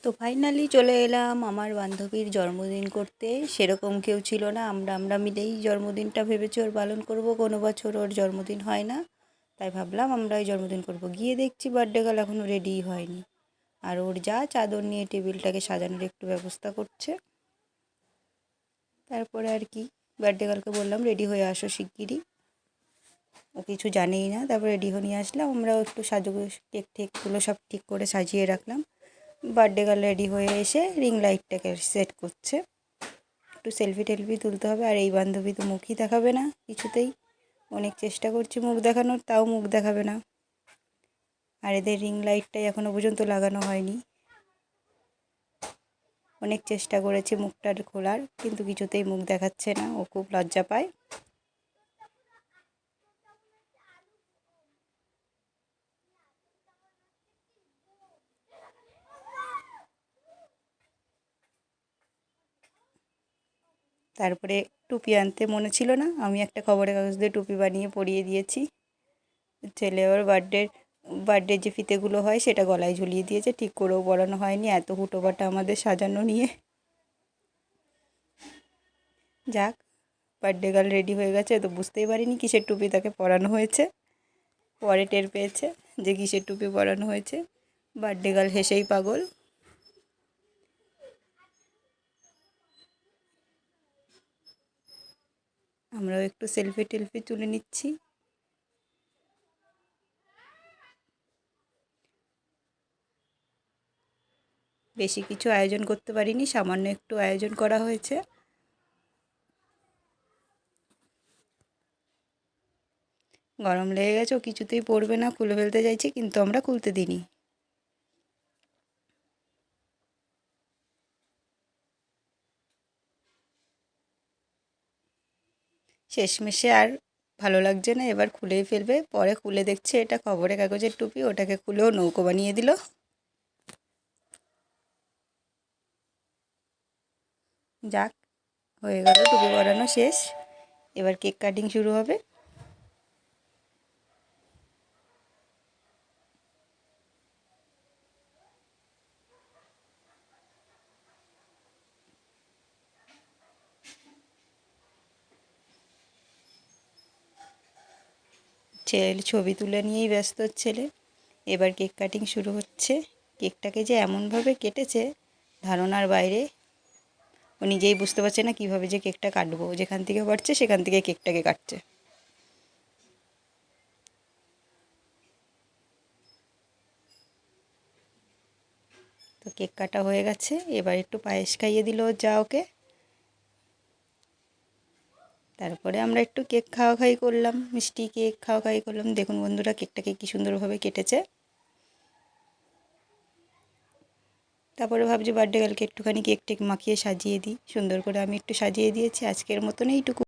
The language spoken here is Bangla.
তো ফাইনালি চলে এলাম আমার বান্ধবীর জন্মদিন করতে। সেরকম কেউ ছিল না, আমরা মিলেই জন্মদিনটা ভেবেছি ওর পালন করব। কোনো বছর ওর জন্মদিন হয় না, তাই ভাবলাম আমরাই জন্মদিন করব। গিয়ে দেখছি বার্থডে গার্ল এখনও রেডিই হয়নি, আর ওর যা চাদর নিয়ে টেবিলটাকে সাজানোর একটু ব্যবস্থা করছে। তারপরে আর কি, বার্থডে গার্লকে বললাম রেডি হয়ে আসো শিগগিরই। ও কিছু জানেই না। তারপর রেডি হয়ে নিয়ে আসলাম, আমরাও একটু সাজুগুজু কেক টেকগুলো সব ঠিক করে সাজিয়ে রাখলাম। বার্থডে গার্ল রেডি হয়ে এসে রিং লাইটটাকে সেট করছে। একটু সেলফি টেলফি তুলতে হবে, আর এই বান্ধবী তো মুখই দেখাবে না কিছুতেই। অনেক চেষ্টা করছি মুখ দেখানোর, তাও মুখ দেখাবে না। আর এদের রিং লাইটটাই এখনও পর্যন্ত লাগানো হয়নি। অনেক চেষ্টা করেছি মুখটার খোলার, কিন্তু কিছুতেই মুখ দেখাচ্ছে না। ও খুব লজ্জা পায়। তারপরে টুপি আনতে মনে ছিল না, আমি একটা খবরের কাগজ দিয়ে টুপি বানিয়ে পরিয়ে দিয়েছি। ছেলে ওর বার্থডে যে ফিতেগুলো হয় সেটা গলায় ঝুলিয়ে দিয়েছে, ঠিক করেও পরানো হয়নি, এত হুটোপাটা আমাদের সাজানো নিয়ে। যাক, বার্থডে গার্ল রেডি হয়ে গেছে। তো বুঝতেই পারিনি কিসের টুপি তাকে পরানো হয়েছে, পরে টের পেয়েছে যে কিসের টুপি পরানো হয়েছে। বার্থডে গার্ল হেসেই পাগল। আমরাও একটু সেলফি টেলফি তুলে নিচ্ছি। বেশি কিছু আয়োজন করতে পারিনি, সামান্য একটু আয়োজন করা হয়েছে। গরম লেগে গেছে, ও কিছুতেই পড়বে না, খুলে ফেলতে চাইছি, কিন্তু আমরা খুলতে দিইনি। শেষমেশে আর ভালো লাগছে না, এবার খুলেই ফেলবে। পরে খুলে দেখছে এটা খবরের কাগজের টুপি, ওটাকে খুলেও নৌকো বানিয়ে দিল। যাক, হয়ে গেল, টুপি পরানো শেষ। এবার কেক কাটিং শুরু হবে। ছেলে ছবি তুলে নিয়েই ব্যস্ত ছেলে। এবার কেক কাটিং শুরু হচ্ছে। কেকটাকে যে এমনভাবে কেটেছে ধারণার বাইরে। ও নিজেই বুঝতে পারছে না কীভাবে যে কেকটা কাটবো, যেখান থেকে পারছে সেখান থেকে কেকটাকে কাটছে। তো কেক কাটা হয়ে গেছে, এবার একটু পায়েস খাইয়ে দিল যা ওকে। তারপরে আমরা একটু কেক খাওয়া খাই করলাম, মিষ্টি কেক খাওয়া খাই করলাম। দেখুন বন্ধুরা, কেকটাকে কী সুন্দরভাবে কেটেছে। তারপরে ভাবছি বার্থডে গার্লকে একটুখানি কেক টেক মাখিয়ে সাজিয়ে দিই সুন্দর করে। আমি একটু সাজিয়ে দিয়েছি। আজকের মতন এইটুকু।